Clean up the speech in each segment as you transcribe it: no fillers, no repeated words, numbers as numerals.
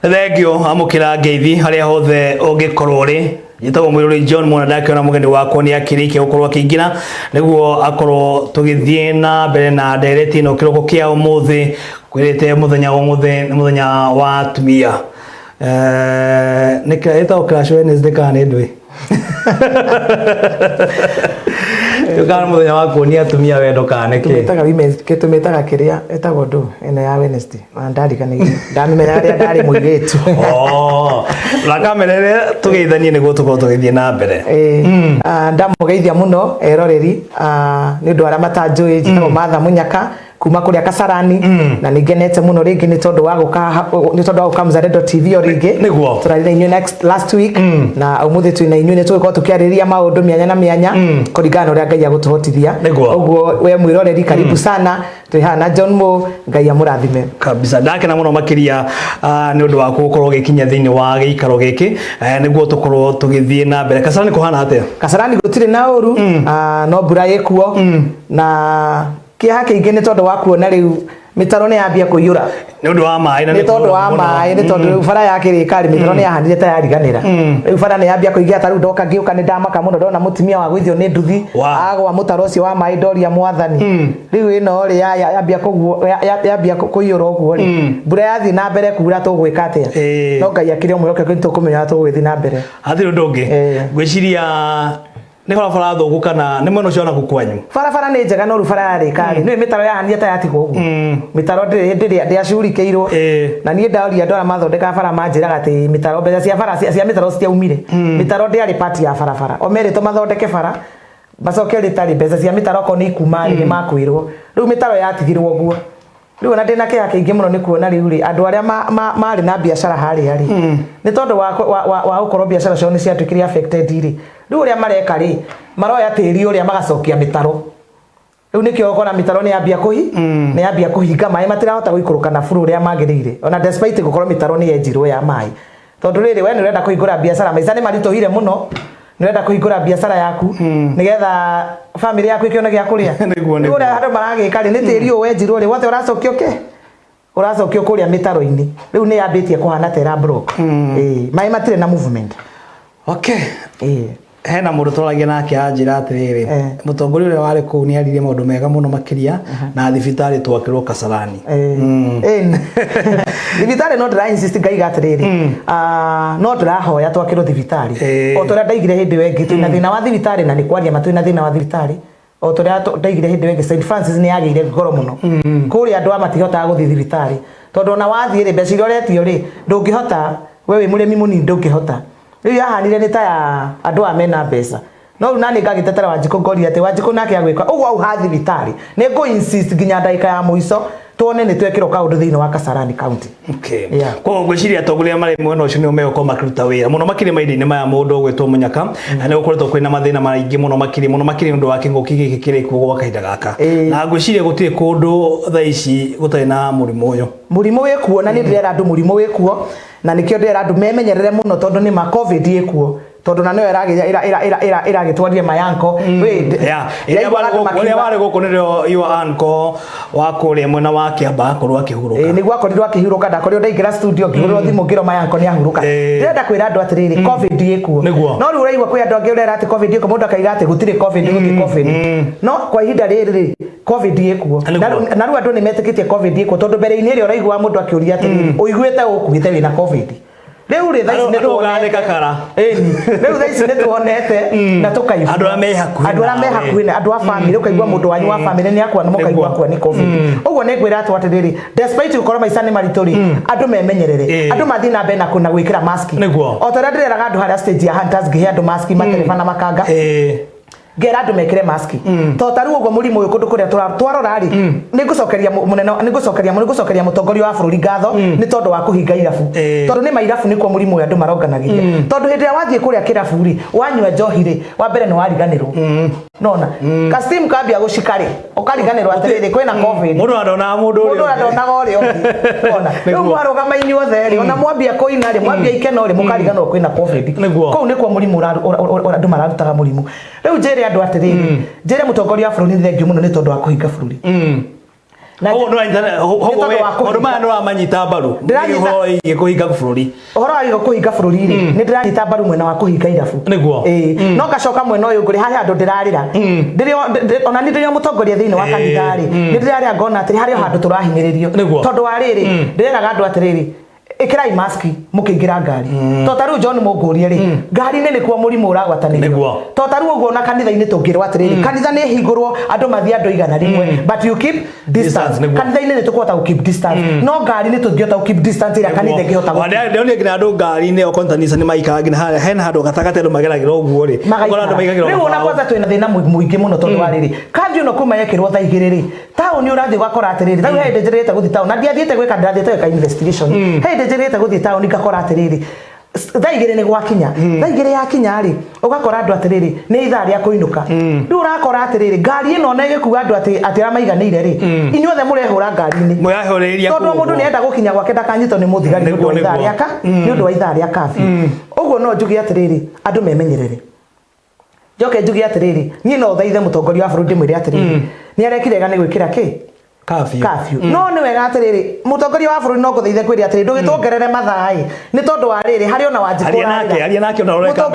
Thegio amukira ngeithi haria hothe ungikorwo ri gitagwo mwiruri John Mwanadake ona mugeni wakwa ni akirikia gukorwo akingina niguo akorwo tugithie na mbere na direct ino kiroko kia umuthi kwirite muthenya wa muthenya wa atumia nika etao crash Wednesday kana ndwi Tukana muthenya wa kuonia atumia wendo kana ke tumetaga women's tumetaga kiria etagwo ndu ene ya Wednesday ndarikanire ndamenya aria ndari muiretu rakamerere tugeithanie niguo tukorwo tugithie na mbere ndamugeithia muno eroreri ni ndu aria matanjui njitagwo Martha Munyaka kuma kuria Kasarani na nigenete muno ringi ni tondu wa guka Mzalendo TV o ringi niguo turarire inyu last week na umuthi twina inyu ni tuko tukiariria maundu mianya na mianya kuringana uria Ngai agutuhotithia uguo we mwiroreri karibu sana twihana John Mo Ngai amurathime kabisa ndakena muno makiria ni undu wa gukorwo gikinya thiini wa giikaro giki niguo tukorwo tugithie na mbere Kasarani kuhana atia Kasarani gutire na uru no mbura yekuo na kia kiingi ni tondu wa kuona riu mitaro ni yambia kuiyura ni undu wa mai na ni tondu wa mai ni tondu bara ya kirikari mitaro ni yahandire ta yariganira riu bara ni yambia kuigia taru ndoka ngiuka ni ndamaka muno ndona mutimia wa gwithio ni nduthi agwa mutaro ucio wa mai ndoria mwathani riu ino ri yambia kuiyura uguo ri mbura yathi na mbere kuura tugwika atia no Ngai akire muyoke kwintu kumenya tugwithi na mbere athiro ndungi gwiciria ni bara thuku kana ni mwena ciona gukwanyu bara ni njega no rubara yari kari ni mitaro yahanire ta yatigwo uguo mitaro ndi acurikeirwo na nie ndaoria ndora mathondeka bara manjiraga ati mitaro mbeca cia bara cia mitaro citiaumire mitaro ndiari party ya bara omere to mathondeke bara bacoke ritari mbeca cia mitaro ko ni kuma ni makwirwo riu mitaro yatigirwo uguo riu na ndina kia kiingi muno ni kuona riu ri andu aria mari na biashara hari ni tondu wa ukorwo biashara cio ni ciatukiria affected ri riu uria mareka ri maroya tiri uria magacokia mitaro riu nikio ukona mitaro ni yambia ni yambia kuhinga mai matirahota guikuruka na furu uria magirire ona despite gukorwo mitaro ni yenjirwo ya mai tondu riri we ni urenda kuhingura biashara maica ni maritohire muno ni urenda kuhingura biashara yaku nigetha family yaku ikione gia kuria riu uria andu maragika ri ni tiri wenjirwo ri wothe uracokio uracokio kuria mitaro-ini riu ni yambitie kuhana tera block mai matire na movement okay hena mundu turagia nake anjira atiriri mutongoria uria wari ku ni aririe maundu mega muno makiria na thibitari twakirwo Kasarani thibitari no ndira insist Ngai gatiriri no ndirahoya twakirwo thibitari o turia ndaigire hindi wengi twina thina wa thibitari na ni kwaria matwina thina wa thibitari o turia ndaigire hindi wengi St Francis ni yageire ngoro muno kuria andu amatihota guthi thibitari tondu na wathire mbeca iria uretio ri ndungihota wewe muremi munini ndungihota riu yahanire ni ta ya andu amena mbeca no nani ngagitetera Wanjiku ngori ati Wanjiku nake agwika uguo au hathi vitari ni go insist ginya ndaika ya muico tuone ni twekiro kaundu thiini wa Kasarani county kwa gwiciria atongoria mari mwena ucio ni umeko makiruta wira muno makiri maindi-ini maya mundu gwitwo Munyaka na ni gukoretwo kwina mathina maingi muno makiri undu wa kinguki giki kiri kuo gwa kahinda gaka na gwiciria gutire kundu tha ici gutari na murimu wikuo na ni ndira andu murimu wikuo na nikio ndira andu memenyerere muno tondu ni ma covid ikuo tondu na no iragitwaria mayanko uria wari guku nirio your anko wa kuria mwena wa Kiamba korwo akihuruka niguo akorirwo akihuruka ndakorirwo ndaingira studio ngihurwo thimu ngiro mayanko ni ahuruka ndirenda kwira andu atiriri covid ikuo no riu uraigwa kwi andu angi urera ati covid ikuo mundu akaiga ati gutire covid no kwa ihinda riri covid ikuo na riu andu ni metikitie covid ikuo tondu mbere-ini ri uraigwa mundu akiuria ati uiguite ukuite wina covid riu ri thaici ni tuganika kara riu thaici ni tuonete na tukaiga andu amehakuhi andu a family ukaigwa mundu wanyu wa family ni akwa ni mukaigwa akwa ni covid uguo ni ngwira atu atiriri despite ukorwo maica ni marituri andu memenyerere andu mathi na mbere na gwikira mask o tara ndireraga andu haria stage ya hunters ngihe andu mask matereba na makanga gera andu mekire mask to taru uguo murimu uyu kundu kuria twarora ri nigucokeria mutongoria wa bururi ngatho ni tondu wa kuhinga irabu tondu ni mairabu nikuo murimu uyu andu maronganagiria tondu hindi ya wathie kuria kirabu ri wanywa njohi ri wa mbere ni wariganirwo nona kastim kabia gushikari ukariganirwa atiriri kwina covid mundu adona mundu gore nona ndio arugama inyuothe ona mwambia koina ri mwambia ikeno ri mukariganirwa kwina covid kou nikwo murimu andu mararutaga murimu riu njere andu atiriri njere mutongoria wa bururi thengio muno ni tondu wa kuhinga bururi na hogo mano amanyita baru ndiraho kuhinga bururi ohoro wa kuhinga bururi ni ndiranyita baru mwena wa kuhinga irabu niguo no gacoka mwena uyu nguri haha andu ndirarira ndirio ona ni ndirio mutongoria thiini wa kanitha ri ni ndirarira ngona atiri hari handu turahinyiririo tondu wa riri ndireraga andu atiriri ikirai mask mukingira ngari to taru John Munguria ri ngari nene kwa murimu uragwatanirio to taru uguo na kanitha ini tungirwa atiriri kanitha ni hingurwo andu mathia andu igana rimwe but you keep distance kanitha ini ni tukwata ku keep distance no ngari ni tungiota ku keep distance ira kanitha ngihota ndio ni ngina andu ngari ni okontanisa ni maikaga ngina hena handu gatagate ndo mageragira uguo ri ngora andu maigagira riu ona kwanza twina thina muingi muno tondu wa riri kanju no kuma yekirwo tha igiriri tauni urathi gwakora atiriri thau hende njirite guthi tauni na ndiathiete gwika ndathiete gwika investigation hende njirite guthi tauni ngakora atiriri thaigire ni gwakinya thaigire yakinya ri ugakora andu atiriri ni ithaa ria kuinuka ndu urakora atiriri ngari ino na igikuga andu atira maiganire ri inyuothe murehura ngari-ini murahoreria tondu mundu ni enda gukinya gwake ndakanyitwo ni muthigari ni undu ithaa ria ni undu wa ithaa ria kafi uguo no njugi atiriri andu memenyerere njoke njugi atiriri ni no thaithe mutongoria wa bururi mwire atiriri ni arekire ga ni gwikira ki kafyu no ni wega atiriri mutongoria wa bururi no kuthaithe kwiri atiriri ndugitwongerere mathai ni tondu wa riri hari ona wanjikura aria nake ona ureka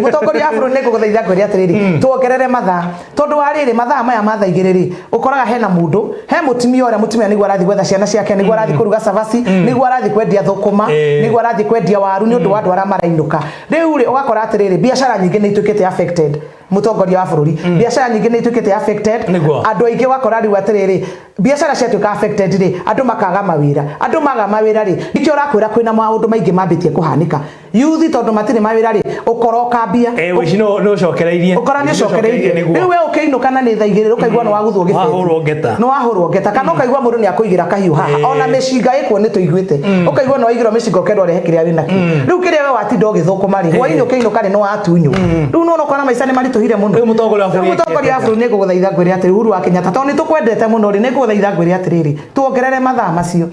mutongoria wa bururi ni kuguthaitha kwiri atiriri tuongerere mathaa tondu wa riri mathaa maya mathaigiriri ukoraga hena mundu he mutimia ora mutimia niguo arathi gwetha ciana ciake niguo arathi kuruga cabaci niguo arathi kwendia thukuma niguo arathi kwendia waru ni undu wa andu ara marainuka riu ri ugakora atiriri biashara nyingi ni itukite affected mutongoria wa bururi biashara nyingi ni itukite affected andu aingi wakora riu atiriri biashara ciatuka affected ri andu makaga mawira andu maga mawira ri nikio rakwira kwina maundu maingi mambitie kuhanika youth tondu matire mawira ri ukoro kambia wici no cokereirie ukora ni cokereirie riu we ukeinuka na ni thaigire ukaigwa no waguthwo githeri wahurwo ngeta no wahurwo ngeta kana ukaigwa mundu ni akuigira kahiu haha ona mecinga ikwo ni tuiguite ukaigwa no waigirwo mecinga ukendwa rehe kiria wina ki riu kiria we watinda ugithukuma ri hwaini ukeinuka ni no watunyu riu no ukona maica ni marituhire muno mutongoria wa bururi ni kuguthaitha ngwire atiri Uhuru wa Kenyatta tondu ni tukwendete muno ri ni kuguthaitha ngwire atiriri tuongerere mathaa macio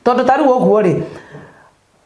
tondu taru uguo ri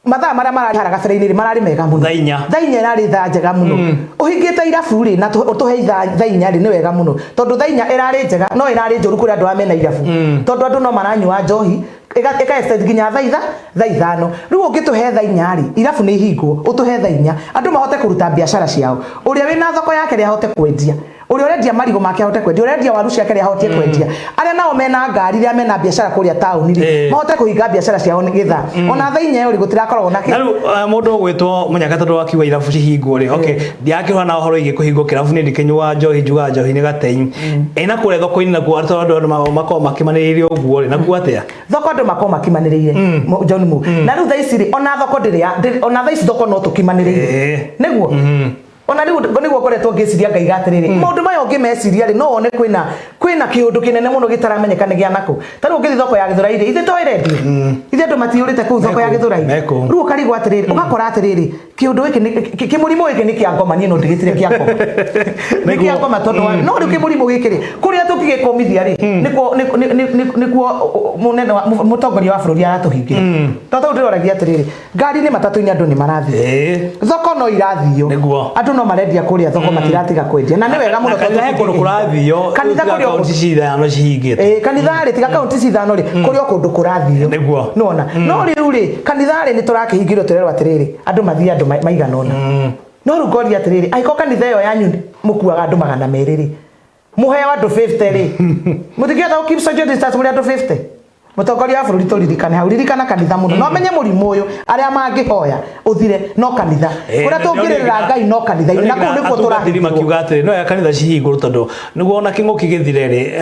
mathaa maria marari hara gabere-ini marari mega muno thainya irari thaa njega muno uhingite irabu ri na utuhe thainya ri ni wega muno tondu thainya irari njega no irari njuru kuri andu amena irabu tondu andu no maranyua njohi eka extend ginya thaa ithano riu ungituhe thainya ri irabu ni hingwo utuhe thainya andu mahote kuruta biashara ciao uria wina thoko yake ri ahote kwendia uria urendia marigo make ahote kwendia urendia waru ciake ri ahote kwendia aria nao mena ngari ria mena biashara kuria tauni ri mahote kuhinga biashara ciao ni githa ona thainya yo ri gutirakorwo na riu mundu gwitwo munyaka tondu wakiwa irabu cihingwo ri okay ndiakirwa na uhoro igi kuhingwo kirabu ni ndikinywa njohi njuga njohi ni gatenyu ina kuria thoko-ini nakuo andu makoo makimaniririe uguo ri nakuo atia thoko andu makoo makimaniririe John Mu na riu thaisi ri ona thoko ona thaisi thoko no tukimaniririe niguo ona riu niguo koretwo ngiciria ngaiga atiriri maundu maya ungimeciria ri no one kwina kiundu kinene muno gitaramenyeka ni gia nako tari ungithi thoko ya Githurai ri ithe toiredio ithe andu matiurite ku thoko ya Githurai riu ukarigwa atiriri ugakora atiriri kiundu giki kimurimo giki ni kia ngoma ni no ndigitire kia ngoma ni kia ngoma tondu no riu kimurimo giki ri kuria tukigikomithia ri nikuo munene mutongoria wa bururi aratuhingira tondu ndiroragia atiriri ngari ni matatu-ini andu ni marathi thoko no irathio andu no marendia kuria thoko matiratiga kwendia na ni wega muno tondu kundu kurathio kanitha kuria kaunti cithano cihingite kanitha ri tiga kaunti cithano ri kuria kundu kurathio nona no riu ri kanitha ri ni turakihingirwo turerwa atiriri andu mathia andu maiganona no ru ngori atiriri aiko kanitha yo yanyu mukuaga andu 200 ri muheo andu 50 ri mutikiota keep social distance muri andu 50 mutongoria wa bururi turirikane hau ririkana kanitha muno no menye murimu uyu aria mangihoya uthire no kanitha kuria tungirira Ngai no kanitha na kuu nikuo turathiri makiuga atiri no ya kanitha cihinguru tondu niguo ona kinguki githire ri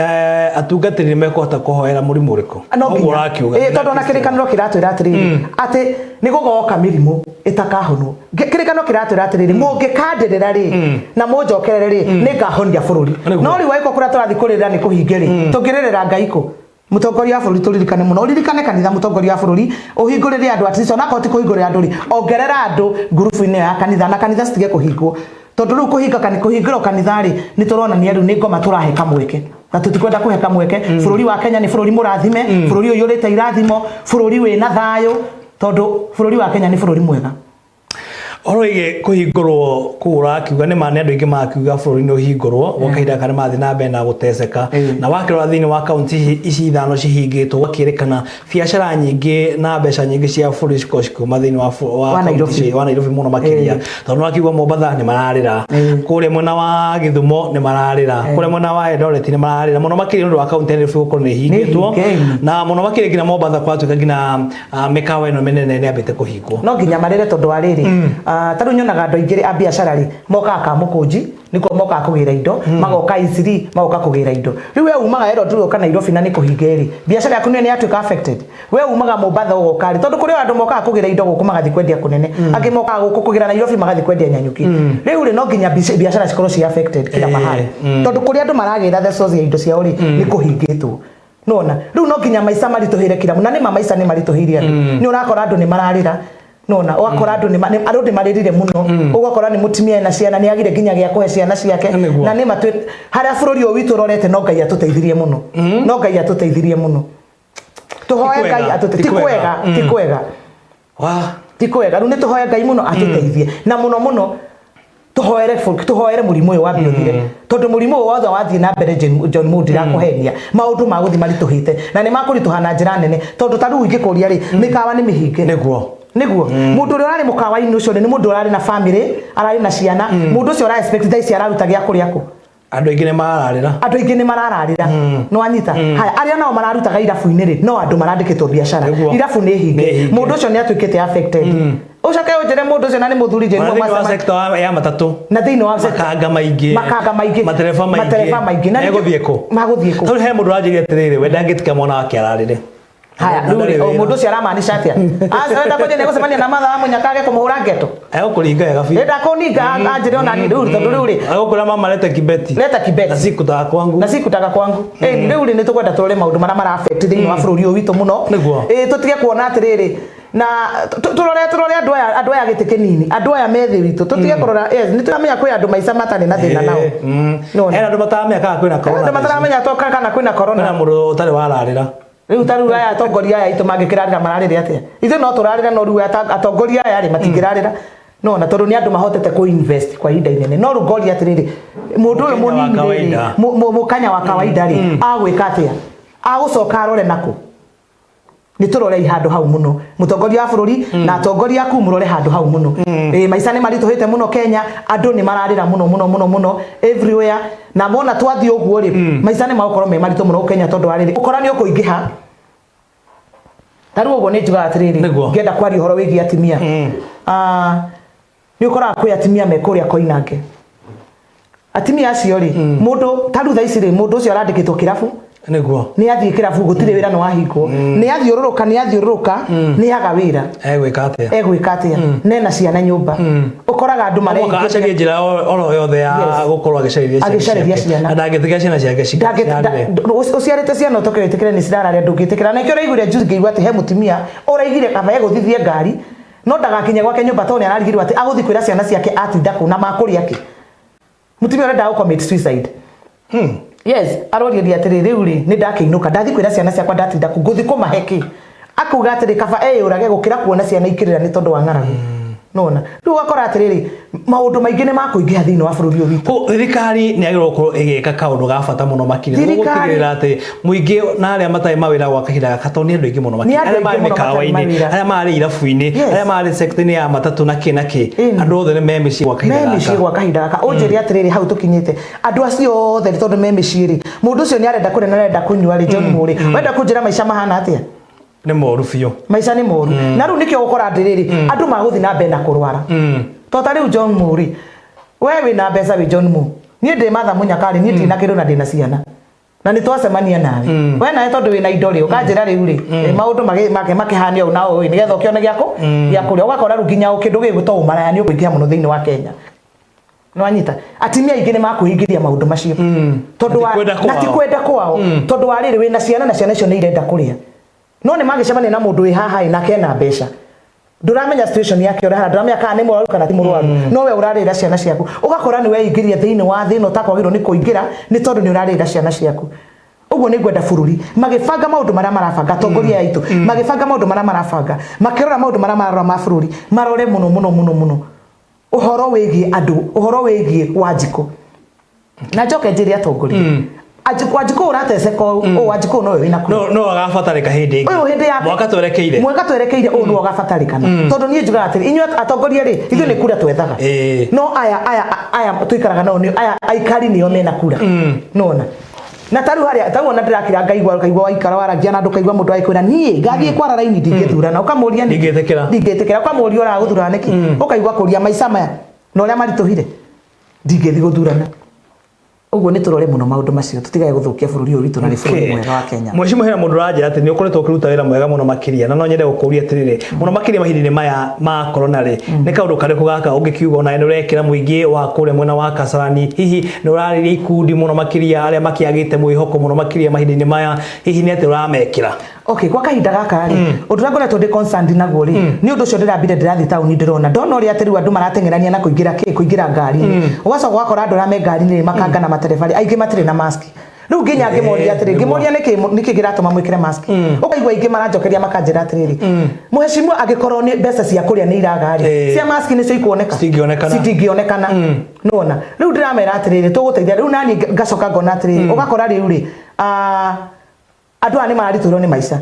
atungatiri mekuhota kuhoera murimu uriku no urakiuga tondu ona kirikaniro kiratwira atiriri ati nigugoka mirimu itakahonwo kirikaniro kiratwira atiriri mungikandirira ri na munjokerere ri ningahonia bururi no ri waiko kuria turathi kurira ni kuhingiri tungirira Ngai ku mutongoria wa bururi turirikane muno uririkane kanitha mutongoria wa bururi uhingurire andu ati ona koti kuhingurira andu ri ongerera andu grupu-ini ya kanitha na kanitha citige kuhingwo tondu riu kuhingirwo kanithari ni turona ni riu ni ngoma turahe kamweke na tutikwenda kuhe kamweke bururi wa Kenya ni bururi murathime bururi uyu urite irathimo bururi wina thayo tondu bururi wa Kenya ni bururi mwega Oroige kuhingurwo kura kiuga ni mane andu ingi makiuga bururi no hingurwo wakaida kana mathi na mbe na guteseka na wakirwa thini wa county ici ithano cihingitwo wakirikana biashara nyingi na mbeca nyingi cia bururi cikoshiko mathini wa Nairobi muno makiria tondu wakiuga Mombasa ni mararira kure mwena wa Githumo ni mararira kure mwena wa Eldoret ni mararira muno makiria ndu wa county ni fuko ni hingitwo na muno makiria ngina Mombasa kwatuka ngina mikawa ino menene ni ambite kuhingwo no nginya marire tondu wa riri taru nyonaga andu aingiri a biashara ri moka ka mukunji niko moka kugira indo magoka isiri magoka kugira indo riu we umaga ero tu kana Nairobi na niko hingeri biashara yaku ni atuika affected we umaga Mombasa ugoka ri tondu kuri andu moka kugira indo guku magathi kwendia kunene angi moka guku kugira Nairobi magathi kwendia nyanyuki riu ri no nginya biashara cikoro ci affected kila mahali tondu kuri andu maragira the source ya indo ciao ri niko hingitwo nona riu no nginya maica marituhire kila munani maica ni marituhiria ni urakora andu ni mararira nona wakora andu ni maririre muno ugakora ni mutimia na ciana ni agire nginya gya kuhe ciana ciake na ni matwe haria bururi o witu rorete no Ngai atuteithirie muno no Ngai atuteithirie muno tuhoe Ngai atuteithirie ti kwega riu ni tuhoe Ngai muno atuteithie na muno tuhoere murimu uyu wa biothire tondu murimu wothe wathie na mbere John Moody rakuhenia maundu ma guthi marituhite na ni makurituhana njira nene tondu taru ingikuria ri mikawa ni mihinge niguo mundu uri urari mukawa-ini ucio ni mundu urari na family arari na ciana mundu ucio ura expect thaisi araruta gya kuria ku andu aingi ni marararira no anyita haya aria nao mararutaga irabu-ini ri no andu marandikitwo biashara irabu ni hinge mundu ucio ni atuikite affected ucoke unjire mundu ucio na ni muthuri je ngo ma sector ya matatu na thiini wa makanga maingi matereba maingi na maguthieko tondu he mundu ranjire atiriri we ndangitika mwana wake ararire haya mundu ucio aramaanisha atia enda kwenye nego semania na mathaa munyakage kumuhura ngeto kuringa ya gabi enda kuninga anjire ona ni riu tondu riu ri agukura mama leta kibeti na sikutaka kwangu riu ri ni tukwenda turore maundu mara mara affect thiini wa bururi uyu witu muno tutige kuona atiriri na turore andu aya gite kinini andu aya methi witu tutige kurora ni turamenya kwi andu maica matane na thina nao no andu mataramenya kana kwina corona andu mataramenya toka kana kwina corona na mundu utari wararira riu taru aya atongoria aya itu mangikirarira mararire atia ithe no turarira no riu atongoria aya ri matingirarira no na tondu ni andu mahotete ku invest kwa ihinda inene no rugori atiriri mundu uyu munini mukanya wa kawaida ri agwika atia agucoka arore naku ni turore handu hau muno mutongoria wa bururi na atongoria aku murore handu hau muno maica ni marituhite muno Kenya andu ni mararira muno everywhere na mona twathi uguo ri maica ni magukorwo me maritu muno Kenya tondu ariri ukora ni ukuingiha taru uguo ni njuga atiriri ngenda kwari horo wigi atimia ni ukora kwi atimia me kuria Koinange atimia acio ri mundu taru thaici ri mundu ucio arandikitwo kirabu niguo ni athie kirabu gutire wira no wahingwo ni athiururuka ni aga wira egwika atia nena ciana nyumba ukoraga andu mare akacaria njira oro yothe ya gukorwo agicariria ciana ndangitiga ciana ciake uciarite ciana utoke witikire ni cirararia ndungitikira na ikio raiguire njuthi ngigwa ati he mutimia uraigire kaba eguthithie ngari no ndagakinye gwake nyumba toni ararigirwo ati aguthi kwira ciana ciake atinda ku na makuria ki mutimia urenda go commit suicide yes aroriria atiriri riu ri ni ndakiinuka ndathi kwira ciana ciakwa ndatinda ku nguthi kumaheki akuga atiri kaba urage gukira kuona ciana ikirira ni tondu wa ng'aragu nona riu akora atiriri maundu maingi ni makuingiha thiini wa bururi uyu witu thirikari ni agirwo ko igeka kaundu ga bata muno makire gutigirira ati muingi na aria matai mawira gwa kahinda gaka toni andu aingi muno makire aria mari mikawa-ini aria mari irabu-ini aria mari sector-ini ya matatu na ki andu othe ni memeci gwa kahinda gaka unjiri atiriri hau tukinyite andu acio othe tondu memeci ri mundu ucio ni arenda kure na arenda kunyua ri John Muri wenda kunjira maica mahana atia ni moru biu maica ni moru na riu nikio gukora ndiriri andu maguthi na mbe na kurwara to ta riu John Muri we wina mbeca wi John Mu ni ndi matha munyakari ni ndi na kiru na ndi na ciana na ni twacemania nawe we nae tondu wina indo ri ukanjira riu ri maundu makihania una oi ni getha ukione giako giakuria ugakora ru nginya ukindu giguto umaraya ni ukuingia muno thiini wa Kenya no anyita atimia ingine makuhingiria maundu macio tondu wa na ti kwenda kwao tondu wa riri wina ciana na ciana icio ni irenda kuria no ni magicemania na mundu wi haha na kena mbeca Nduramenya situation yake ora nduramenya kana ni mwaru kana ti murwaru no we urarira ciana ciaku ugakora ni we ingiria thiini wa thina utakwagirwo ni kuingira ni tondu ni urarira ciana ciaku uguo ni gwenda bururi magibanga maundu maria marabanga tongoria yaitu magibanga maundu maria marabanga makirora maundu maria mararora ma bururi marore muno uhoro wigie andu uhoro wigie Wanjiku na njoke njiri atongoria Wanjiku urateceka o Wanjiku no wina no agabatarika hindi ingi mwaka twerekeire o no agabatarikana tondu nie njuga atiri inyuĩ atongoria ri ithuĩ ni kura twethaga no aya tuikaraga nao ni aya aikari nio mena kura nona na taru haria taruona ndirakira ngaigwa waikara waragia na ndukaigwa mundu aikwira nie ngathie kwara raini ndingethurana ukamuria ndingetekera ukamuria ora guthurana niki ukaigwa kuria maica maya no ria marituhire ndingethi guthurana uguo ni turore muno maundu macio tutigae guthukia bururi uyu witu na ni bururi mwega wa Kenya Mheshimiwa Hera mundu ranjira ati ni ukoretwo ukiruta wira mwega muno makiria na no nyende gukuria atiriri muno makiria mahindini maya ma corona ri ni kaundu kariku gaka ungikiuga ona ni urekira muingi wa kure mwena wa Kasarani hihi ni urariria ikundi muno makiria aria makiagite mwihoko muno makiria mahindini maya hihi ni ati uramekira okay kwa kahinda gaka ri undu rakoretwo ndi concerned naguo ri ni undu ucio ndirambire ndirathi town ndirona ndona uri ati riu andu maratengerania na kuingira ngari ugacoka gwakora andu rame ngari ni makanga na materefari aingi matire na mask riu nginya ngimoria atiri ngimoria niki giratuma mwikire mask ukaigwa ingi maranjokeria makanjira atiriri Mheshimiwa agikorwo ni mbeca cia kuria ni iragari cia mask ni cio ikuoneka citingionekana nona riu ndiramera atiriri tuguteithia riu nani ngacoka ngona atiriri ugakora riu ri andu ani marariturwo ni maica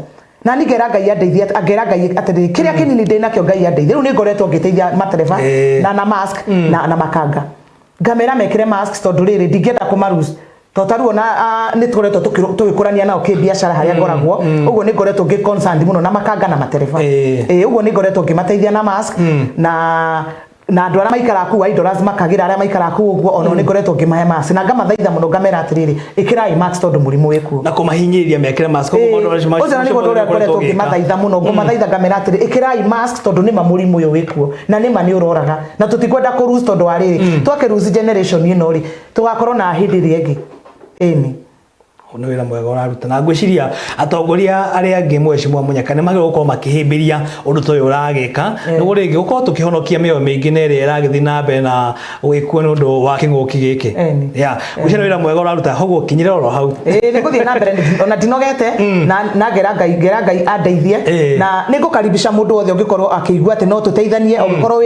na nigera Ngai andeithie agera Ngai atiriri kiria kinini ndina kio Ngai andeithie riu ni ngoretwo ngiteithia matereva na mask na makanga ngamera mekire mask tondu riri ndingenda kumarus totaruona ni tukoretwo tugikurania nao kibiashara haria ngoragwo uguo ni ngoretwo ngi concerned muno na makanga na matereva uguo ni ngoretwo ngimateithia na mask na andu aria maikara ku idols makagira aria maikara ku uguo ono ni ngoretwo ngimahe mask na ngamathaitha muno ngamera atiriri ikirai mask tondu murimu wiku na kumahinyiria mekire mask uguo mundu ucio ni mundu uria ngoretwo ngimathaitha muno ngumathaitha ngamera atiriri ikirai mask tondu ni murimu uyu wiku na ni ni uroraga na tutikwenda ku lose tondu ariri twake lose generation ino ri tugakorwo na hindi riengi eni ono wira mwega uraruta na ngwiciria atongoria aria angi Mheshimiwa Munyaka ni magiro gukorwo makihimbiria undu toyo uragika nugo ringi gukorwo tukihonokia mioyo mingi na iria iragithi na mbere na gwikuo ni undu wa kinguki giki ya gwicira wira mwega uraruta hoguo kinyire oro hau ni guthie na mbere ona dinogete na ngera Ngai andeithie na ningukaribisha mundu wothe ungikorwo akigua ati no tuteithanie ungikorwo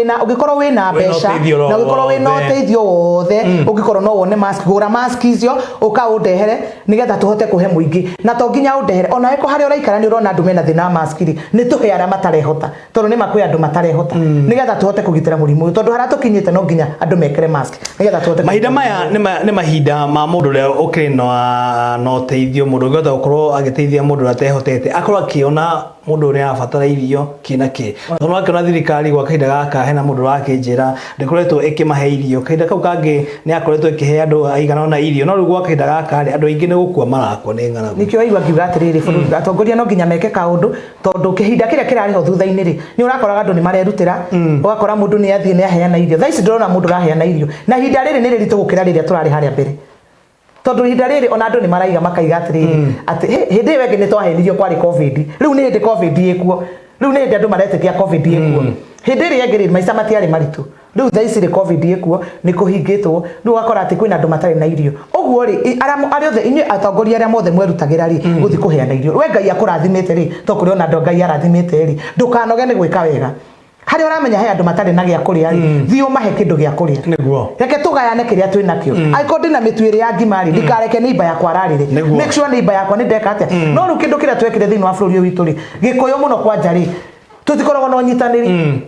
wina mbeca na ungikorwo wina uteithio wothe ungikorwo no wone mask gura mask icio ukaundehere nigetha tuhote kuhe muingi na to nginya undehere ona eko hari uraikara ni urona andu mena thina mask ri ni tuhe aria matarehota tondu ni makwi andu matarehota nigetha tuhote kugitira murimu tondu hara tukinyite no nginya andu mekire mask nigetha tuhote mahinda maya ni mahinda ma mundu ria ukiri no teithio mundu ngotha ukorwo agiteithia mundu atehotete akorwo akiona mundu ria abatara irio kina ki no akiona thirikari gwa kahinda gaka hena mundu wakinjira ndikoretwo ikimahe irio kahinda kau kangi ni akoretwo ikihe andu aigana na irio no riu gwa kahinda gaka andu aingi ni gukua marakwo ni ng'aragu nikio aigwa kiuga atiriri bururi atongoria no nginya meke kaundu tondu kihinda kiria kirariho thutha-ini ri ni urakora andu ni marerutira ugakora mundu ni athie ni aheana irio thaici ndorona mundu raheana irio na hinda riri ni riritu gukira riria turari haria mbere tondu hinda riri ona andu ni maraiga makaiga atiriri ati hindi iyo ingi ni twahenirio kwari covid riu ni hindi covid ikuo riu ni hindi andu maretetia covid ikuo hindi iri ingi maica matiari maritu riu thaici ri covid ikuo ni kuhingitwo riu wakora ati kwina andu matari na irio uguo ri ari othe inyu atongoria aria mothe mwerutagira ri guthi kuheana irio we Ngai akurathimite ri to kuri ona andu Ngai arathimite ri ndukanoge ni gwika wega hari uramenya he andu matari na gia kuria ri thio mahe kindu gia kuria niguo reke tugayane kiria twina kio aiko ndina mitwiri ya ngimari ndikareke ni iba yakwa ararire make sure ni iba yakwa ni ndeka atia no ru kindu kiria twekire thiini wa bururi witu ri gikoyo muno kwa njari tutikoragwo no nyitaniri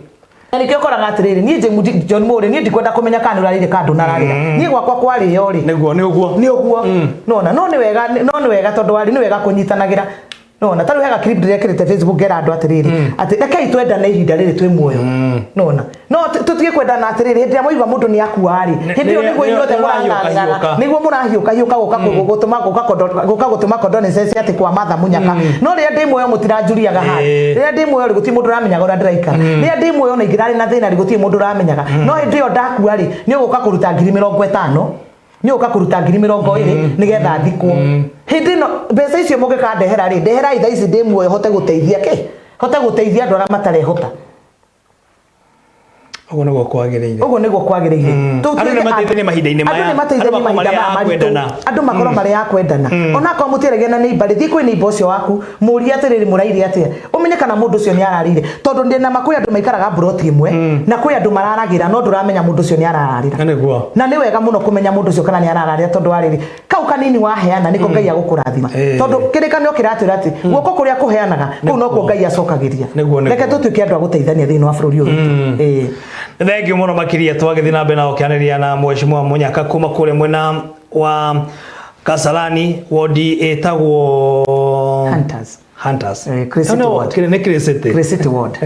nikio koraga atiriri nie John Mure nie ndikwenda kumenya kana urarire kandu nararira nie gwakwa kwari yo ri niguo ni uguo nona no ni wega tondu wari ni wega kunyitanagira nona taru hega clip ndirekirite Facebook gera andu atiriri ati rekei twenda na ihinda riri twi muoyo nona no tutige kwenda na atiriri hindi moigwa mundu ni akua ri hindi yo niguo inyothe murang'ang'ana niguo murahiuka guka gutuma condolences ati kwa Martha Munyaka no ria ndi muoyo mutiranjuriaga ha ria ndi muoyo guti mundu ramenyaga ura ndiraikara ria ndi muoyo na ingirari na thina guti mundu ramenyaga no hindi yo ndakua ri ni uguka kuruta 50,000 ni uka kuruta 20,000 nigetha thikwo hindi no mbeca icio mugikandehera ri ndehera itha ici ndi muoyo hote guteithia ki hote guteithia andu aria matarehota Ugo niguo kwagiriire. Ugo niguo kwagiriire. Andu ni mateithanie mahinda-ini maya. Andu ni mateithanie mahinda maya. Andu makoro mari ya kwendana. Ona kwa mutirege na neighbor thi kwi neighbor ucio waku muri atiriri muraire atia. Umenye kana mundu ucio ni ararire. Tondu ndina makui andu maikaraga broti imwe na kwi andu mararagira no nduramenya mundu ucio ni ararira. Niguo. Na ni wega muno kumenya mundu ucio kana ni ararira tondu ariri. Kau kanini waheana niko Ngai agukurathima. Tondu kirikanio kiratwira ati guoko kuria kuheanaga kuu no ku Ngai acokagiria. Reke tutuike andu aguteithania thiini wa bururi uyu. Thank you muno makiria twagithii na mbere na ukianiria na Mheshimiwa Munyaka kuma kule mwena wa Kasarani wodi etagwo Hunters. Crescent Ward. Kile Crescent Ward.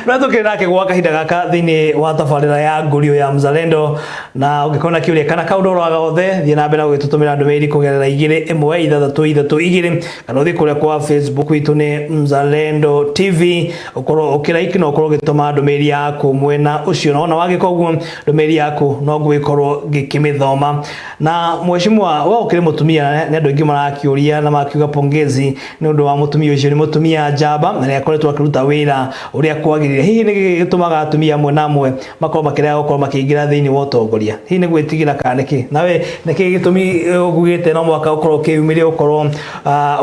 Nato kile nake gwa kahinda gaka thini wa tabarira ya Ngurio ya Mzalendo na ungikona kiuria kana kaundo rwaga othe thie na mbere gwitutumira ndumeiri kugerera 2 kana uthi kuria kwa Facebook witu ni Mzalendo TV ukoro ukiraiki no ukoro gituma ndumeiri yaku mwena ucio no wagika uguo ndumeiri yaku no gwikorwo gikimithoma na Mheshimiwa wa ukire mutumia ne andu ingi marakiuria na makiuga pongezi ni undu wa mutumia ucio ni mutumia njamba na ni akoretwo akiruta wira uria kwagirire hihi ni gitumaga atumia amwe na amwe makorwo makirea gukorwo makiingira thiini wa utongoria hihi ni gwitigira kaniki nawe niki gitumi ugugite no mwaka ukorwo kiumiria ukorwo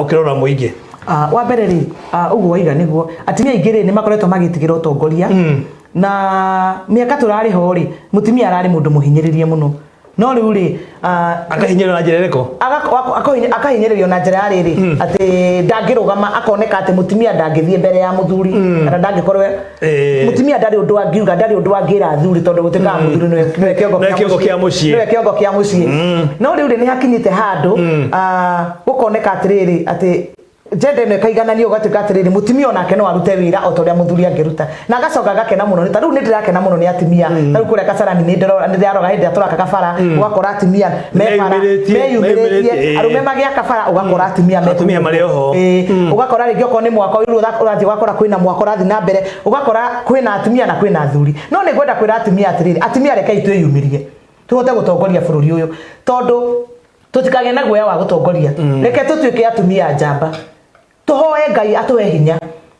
ukirora muingi wa mbere ri uguo waiga niguo atumia ingire ni makoretwo magitigira utongoria na miaka turari ho ri mutumia arari mundu muhinyiririe muno no riu ri akahinyiririo na njira iriko akahinyiririo na njira riri ati ndangirugama akoneka ati mutumia ndangithie mbere ya muthuri kana ndangikorwo mutumia ndari undu angiuga ndari undu angira thuri tondu gutika muthuri niwe kiongo kia mucii no riu ri ni hakinyite handu gukoneka atiriri ati jende ne kaigananio gatuka atiriri mutumia onake no arute wira o toria muthuri angiruta na gacoka gakena muno ni tariu ni ndirakena muno ni atimia tariu kuria Kasarani ni ndiroga hindi aturaka kabara ugakora atimia meyumiritie arume magia kabara ugakora atimia mari oho ugakora ringi oko ni mwaka uyu urathi ugakora kwina mwaka urathi na mbere ugakora kwina atimia na kwina athuri no ni gwenda kwira atimia atiriri atimia rekei twiyumirie tuhote gutongoria bururi uyu tondu tutikage na guoya wa gutongoria reke tutuike atumia njamba tuhoe Ngai atuhe hinya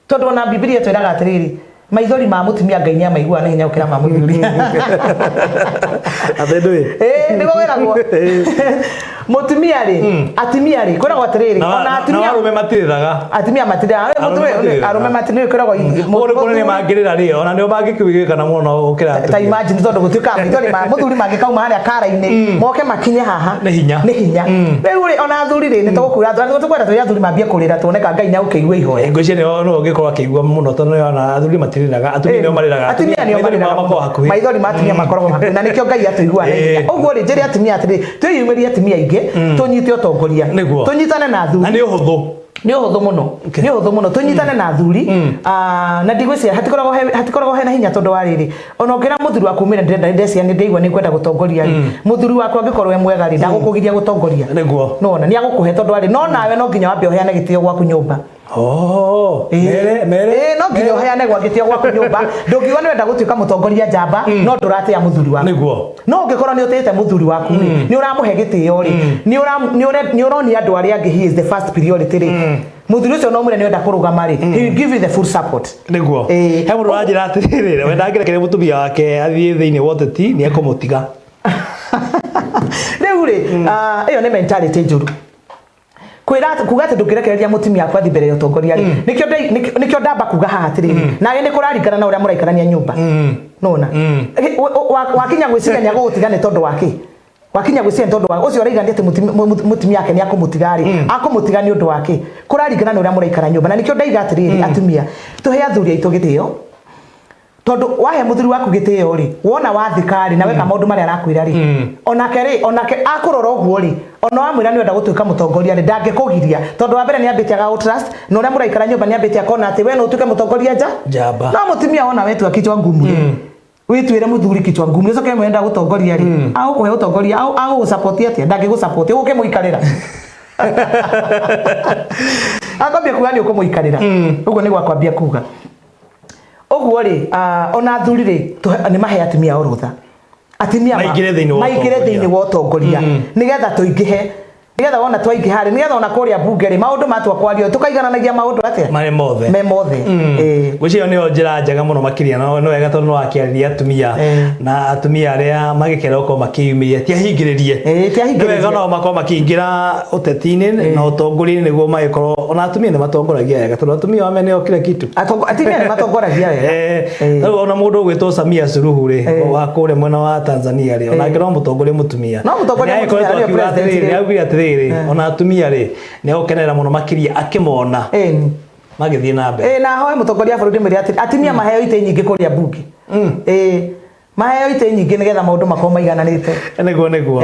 tondu na Biblia twiraga atiriri maithori ma mutumia Ngai nya maigua na hinya ukira ma muthuri abedwe nigo weragwo mutumia ri atimia ri kwiragwo atiriri ona atimia na arume matiriraga atimia matiriraga arume matiriraga kwiragwo muthuri ni mangirira ri ona ndio bangikiwigika na muno ukira ta imagine tondu gutuika maithori ma muthuri mangikauma haria kara-ini moke makinye haha ni hinya riu ri ona athuri ri ni tugukwira tukwenda tuya athuri mambie kurira tuoneka Ngai nya ukeigua ihoya ngwici ni no ngikorwo akigua muno tondu ona athuri matiriraga atumia nio mariraga atumia nio mariraga maithori ma atumia makoragwo hakuhi na nikio Ngai atuigua uguo ri njiri atumia atiri twiyumirie atumia ingi tunyite utongoria tunyitane na athuri na ni uhuthu ni uhuthu muno tunyitane na athuri na ndigwiciria hatikoragwo hena hinya tondu wa riri ona ngira muthuri waku mira ndirenda ndecia ni ndeigua ni kwenda gutongoria muthuri waku angikorwo e mwega ri ndagukugiria gutongoria no na ni agukuhe tondu wa riri no nawe no nginya wambe uheane gitio gwaku nyumba mere no nginya uheane gwa gitio gwaku nyumba ndungiwa ni wenda gutuika mutongoria njamba no nduratia muthuri waku niguo no ungikorwo ni utete muthuri waku ni uramuhe gitio ri ni uroni andu aria angi he is the first priority ri muthuri ucio no mwire ni wenda kurugama ri he will give you the full support niguo he mundu wanjira atiriri wenda ngirekere mutumia wake athie thiini wa uteti ni ekumutiga riu ri iyo ni mentality njuru kwira kuga ati ndukirekereria mutumia akwa thi mbere ya utongoria ri nikio ndamba kuga haha atiriri nawe ni kuraringana na uria muraikarania nyumba nona wakinya gwiciria ni agugutiga tondu wake wakinya gwiciria tondu wake ucio raigania ati mutumia yake ni akumutiga ri akumutiga ni undu wake kuraringana na uria muraikara nyumba na nikio ndaiga atiriri atumia tuhe athuri aitu gitio tondu wahe muthuri waku gitio ri wona wathikari na weka maundu maria arakwira ri onake akurora uguo ri ona wamwira ni wenda gutuika mutongoria ri ndangikugiria tondu wa mbere ni ambite aga trust na uria muraikara nyumba ni ambite akona ati we no utuike mutongoria njamba no mutumia wona wetu akichwa ngumu ri witwire muthuri kichwa ngumu ucoke mwenda gutongoria ri au kuhe utongoria au support ati ndangigusupport uke muikarira akwambia kuga ni ukumuikarira uguo ni gwakwambia kuga uguo ri ona athuri ri ni mahe atumia orutha atimia maigire thiini wa utongoria nigetha tuingihe nigetha wona twaingi hari nigetha ona kuria bunge ri maundu matwa kwario tukaigananagia maundu atia mare mothe gucio ni njira njega muno makiria no wega tondu no akiariria atumia na atumia aria magikera uko makiyumiria ti ahingiririe wega no makoma makiingira uteti-ini na utongori-ini niguo magikorwo ona atumia ni matongoragia wega tondu atumia wamene o kila kitu atumia ni matongoragia wega ona mundu gwitwo Samia Suluhu ri wa kure mwena wa Tanzania ri ona ngiro mutongoria mutumia no mutongoria ni augire atiriri ona atumia ri ni gukenera muno makiria akimona magithie na mbere na hoye mutongoria burudi mwiri atimia maheo ite nyingi kuria bunge maheo ite nyingi nigetha maundu makoma maigananite niguo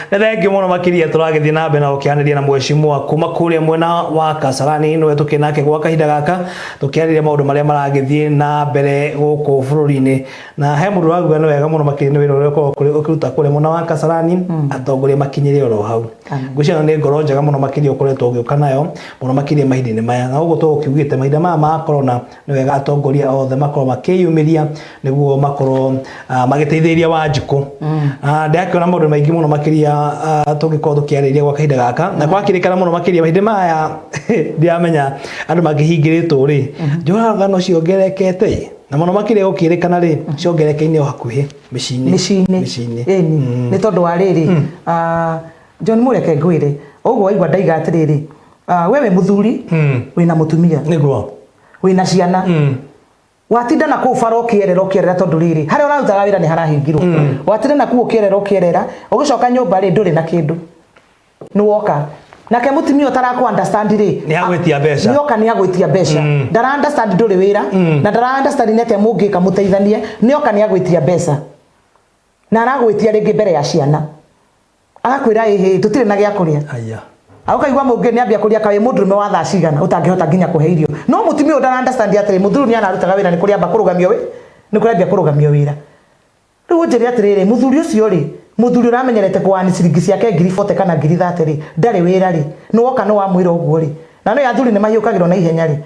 thengi muno makiria turagithie na mbere na ukianiria na mheshimiwa kuma kuria mwena wa Kasarani no tukinake gwa kahinda gaka tukianiria maundu maria maragithie na mbere guku bururi-ini na he mundu waguga ni wega muno makiria ni wira uria ukiruta kuria mwena wa Kasarani atongoria makinyire oro hau gucia ni ngoro njega muno makiria ukoretwo ugiuka nayo muno makiria mahinda-ini maya na uguo tukiugite mahinda maya ma corona ni wega atongoria othe makorwo makiyumiria niguo makorwo magiteithĩrĩria Wanjiku ndakiona maũndũ maingĩ mũno makiria tũngĩkorwo tũkĩarĩrĩria gwa kahinda gaka na gwakĩrĩkana mũno makiria mahinda maya ndiamenya andũ makĩhingĩrĩtwo rĩ njũragano ciongerekete na mũno makiria gũkĩrĩkana rĩ ciongerekeine o hakuhĩ mĩciĩ-inĩ nĩ tondũ wa rĩrĩ John Mureke ngwĩre ũguo waigua ndaiga atĩrĩrĩ wewe mũthuri wĩna mũtumia nĩguo wĩna ciana watinda na kuu faro kierera tondu riri hari urarutaga wira ni harahingirwo watinda na kuu kierera ugicoka nyumba ri nduri na kindu ni woka nake mutimio taraku understand ri ni agwitia mbeca ni oka ni agwitia mbeca ndara understand nduri wira na ndara understand nete mungika muteithanie ni oka ni agwitia mbeca na aragwitia ringi mbere ya ciana agakwira ehe tutire na gia kuria aya aukaigwa mungi ni ambia kuria kawe mundurume wa thaa cigana utangihota nginya kuhe irio no mutimio ndara understand atire muthuri ni anarutaga wira ni kuria amba kurugamio ni kuria ambia kurugamio wira riu njiri atiriri muthuri ucio ri muthuri uramenyerete kwani ciringi ciake 40 kana 30 ri ndari wira ri no woka no wa mwira uguo ri na no ya thuri ni mahiukagirwo na ihenya ri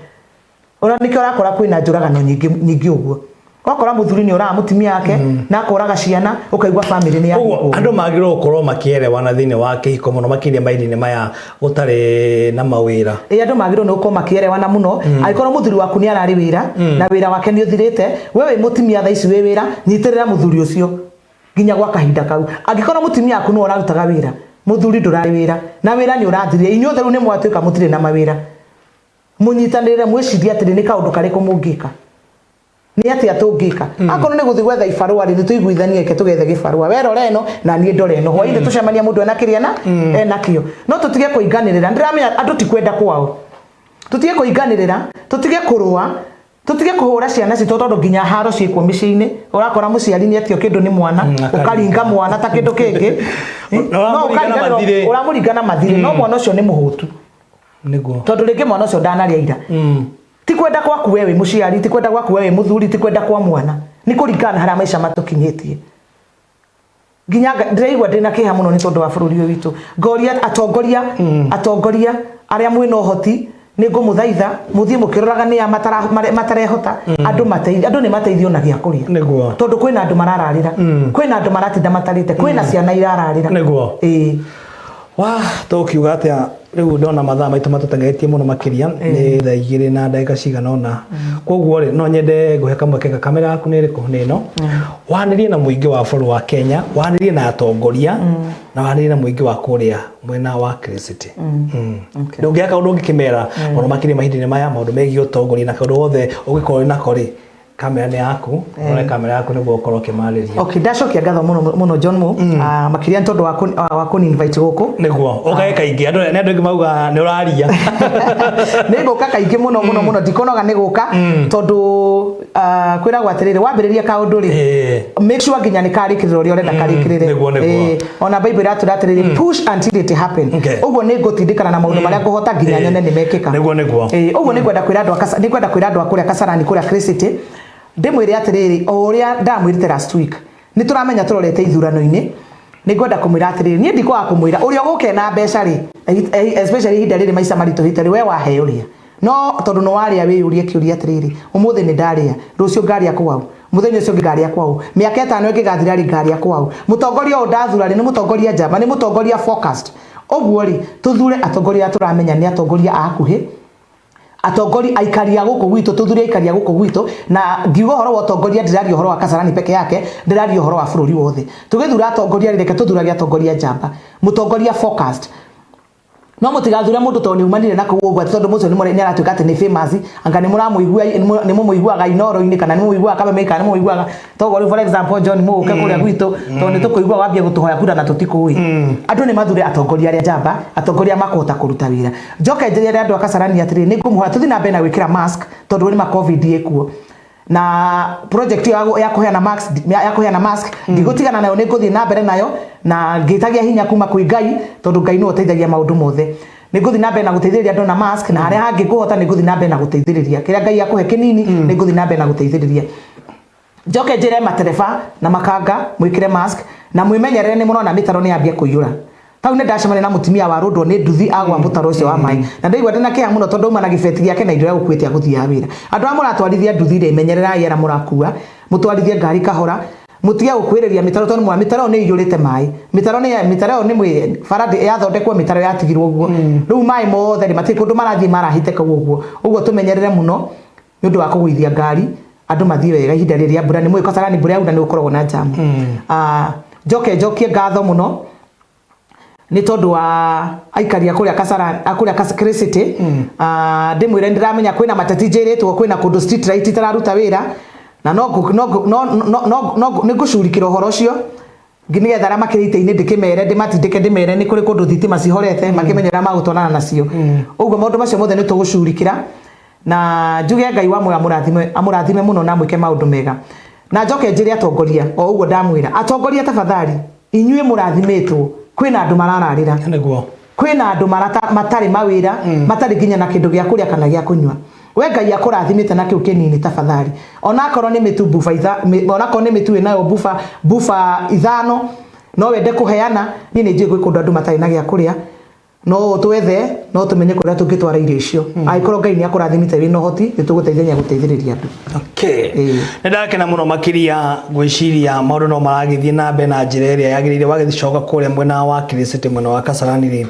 ona nikio rakora kwina njuragano nyingi uguo wakora muthuri ni ora mutimia yake na akoraga ciana ukaigwa family ni yake andu magirwo gukorwo makierewa na thini wa kihiko muno makiria maini-ini maya gutari na mawira andu magirwo no gukorwo makierewa na muno aikorwo muthuri waku ni arari wira na wira wake ni uthirite wewe mutimia tha ici we wira nyitirira muthuri ucio nginya gwa kahinda kau angikorwo mutimia yaku no urarutaga wira muthuri ndurari wira na wira ni urathirire inyuothe ru ni mwatuika mutire na mawira munyitanire mwiciria atiri ni kaundu kariku mungika ni atia tungika akorwo ni guthi gwetha ibarua ri tuiguithanie ke tugethe gibarua wero reno na nie ndoreno hwainde tucemania mundu ena kiria na enakio no tutige kuinganirira ndiramenya andu ti kwenda kwao tutige kuinganirira tutige kurua tutige kuhura ciana citu tondu nginya haro ciikwo micii-ini urakora muciari ni atio kindu ni mwana ukaringa mwana ta kindu kingi no ukaringana mathire no mwana ucio ni muhutu niguo tondu ringi mwana ucio ndanaria ira ti kwenda kwaku wewe muciari ti kwenda kwaku wewe muthuri ti kwenda kwa mwana ni kuringana haria maisha matukinyitie nginya ndireigwa ndina kiha muno ni tondu wa bururi uyu witu ngoria atongoria aria mwina uhoti ni ngumuthaitha muthie mukiroraga ni matarehota andu ni mateithio na gia kuria niguo tondu kwina andu marararira kwina andu maratinda matarite kwina ciana irararira niguo wa tukiuga atia riu ndona mathaa maitu matutengetie muno makiria ni thaa 2 na ndagika cigana ona koguo ri no nyende nguhe kamweke kamera yaku ni riku ni no wanirie na muingi wa bũrũri wa Kenya wanirie na atongoria na wanirie na muingi wa kuria mwena wa City ndungiaka undu ngikimera muno makiria mahinda-ini maya maundu megie utongoria na kaundu wothe ugikorwo na kori kamera ni yaku ona kamera yaku niguo ukorwo kimariria okay ndacokia ngatho muno John Mo makiria tondu wa invite guku niguo ukae kaingi andu ingi mauga ni uraria niguka kaingi muno ndikonoga niguka tondu kwira gwatiriri wambiriria kaundu ri make sure nginya ni karikiriro ri orenda karikirire ona bible raturatiriri push until it happen uguo ni ngutindikana na maundu maria nguhota nginya nyone ni mekika niguo uguo ni kwenda kwira andu akuria Kasarani kuria City ndimwire atiriri uria ndamwirite last week ni turamenya turorete ithurano-ini ni ngwenda kumwira atiriri ni ndikwa kumwira uria gukena mbeca ri especially hinda riri maisha marito hitari we wahe uria no tondu no waria we uria kiuria atiriri umuthi ni ndaria rucio ngaria kwao muthenya ucio ngaria kwao miaka 5 ingigathira ri ngaria kwao mutongoria o ndathura ri ni mutongoria njamba ni mutongoria focused oguo ri tuthure atongoria turamenya ni atongoria akuhi atongori aikaria guku gwitu tuthure aikaria guku gwitu na ngiugo horo wa atongoria ndirari horo wa Kasarani peke yake ndirari horo wa bururi wothe tugithura atongoria reke tuthuragia atongoria njamba mutongoria focused no mutigathura mundu to ni umanire na kuugwa tondu mucio ni mure ni aratuka ati ni famous anga ni muramuigua ni mumuiguaga inoro-ini kana ni mumuiguaga kama meka ni mumuiguaga togori for example John Muguke kuria gwitu to ni tukuigua wambia gutuhoya kura na tutikui andu ni mathure atongoria ria njamba atongoria makota kuruta wira njoke njeria andu akasarani atiri ni ngumuhora tuthi na mbere na gwikira mask tondu ni ma covid ekuo na project ya kuheana mask ndigutigana nayo niguthi na mbere nayo na ngitagia hinya kuma kwi Ngai tondu Ngai no uteithagia maundu mothe niguthi na mbere na guteithĩrĩria andu na mask na haria hangi kuhota niguthi na mbere na guteithĩrĩria kiria Ngai akuhe kinini niguthi na mbere na guteithĩrĩria njoke njire matereba na makanga mwikire mask na mwimenyerere ni murona mitaro ni yambia kuiyura tau ne ndacemania na mutimia wa Rondo ni nduthi agwa mutaro ucio wa mai na ndaigwa ndina kiha muno tondu uma na gibeti giake na indo gukwite aguthia wira andu amura twalithia nduthi ri menyerera yera murakua mutwarithie ngari kahora mutia gukwiriria mitaro tondu mwa mitaro ni iyurite mai mitaro ni mwi faradi yathondekwo mitaro yatigirwo uguo riu mai mothe ni mati kundu marathie marahite ka uguo tumenyerere muno ni undu wa kugwithia ngari andu mathie wega ihinda riria mbura ni mwi Kasarani mbura yauna ni ukoragwo na jamu njokie ngatho muno ni tondu wa aikaria kuria Kasarani akuria City ndimwire ndiramenya kwina matatijĩrĩtwo kwina kundu street light itararuta wira na no nigucurikira horo ucio nginigetha ramakirite-ini ndikimere ndimatindike ndimere ni kuri kundu thitima cihorete makimenyera magutwanana nacio uguo maundu macio mothe ni tugucurikira na njuge Ngai wa amurathime muno na mwike maundu mega na njoke njire atongoria o uguo ndamwira atongoria tafadhali inyuĩ murathimitwo kwina andu marararira niguo kwina andu matari mawira matari ginya na kindu gia kuria kana gia kunywa we Ngai akurathimite na kiu kinini tafadhali onakorwo ni mitu bufa onakorwo ni mitu inayo bufa ithano no wende kuheana ni njui gwikundu andu matari na gia kuria no twethe no tumenye kuria tungitwara irio icio aikorwo Ngai ni akurathimite wina hoti nituguteithania guteithĩrĩria andu okay ndakena muno makiria gwiciria maundu no maragithie na mbere na njira iria yagirire wagithicoka kuria mwena wa City mwena wa Kasarani ri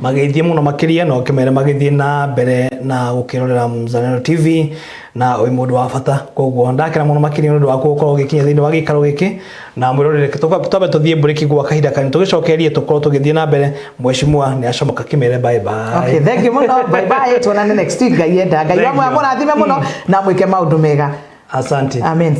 magithie muno makiria no kimere magithie na mbere na gukirorera Mzalendo TV na wi mundu wa bata koguo ndakena muno makiria ndu wa gukorwo gikinya thiini wa gikaro giki na mwirorere twabe tuthie break gwa kahinda kani tugicokerie tukorwo tugithie na mbere mheshimiwa ni acomoka kimere bye bye okay thank you muno bye bye tuonane next week Ngai enda Ngai wa amurathime muno na mwike maundu mega asante amen